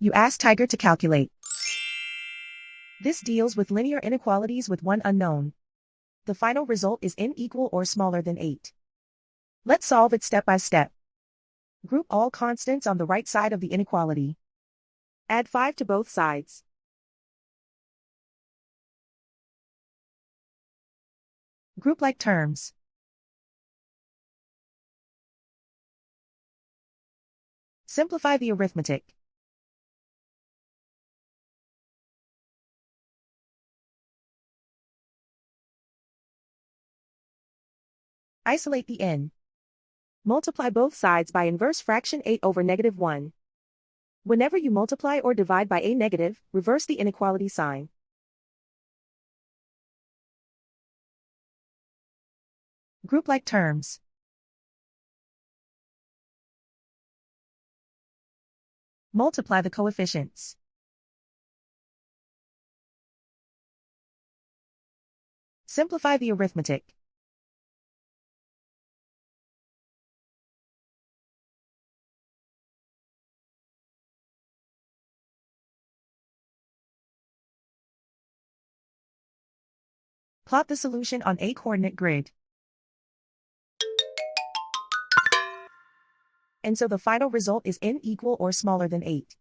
You ask Tiger to calculate. This deals with linear inequalities with one unknown. The final result is n equal or smaller than 8. Let's solve it step by step. Group all constants on the right side of the inequality. Add 5 to both sides. Group like terms. Simplify the arithmetic. Isolate the n. Multiply both sides by inverse fraction 8 over -1. Whenever you multiply or divide by a negative, reverse the inequality sign. Group like terms. Multiply the coefficients. Simplify the arithmetic. Plot the solution on a coordinate grid. And so the final result is n equal or smaller than 8.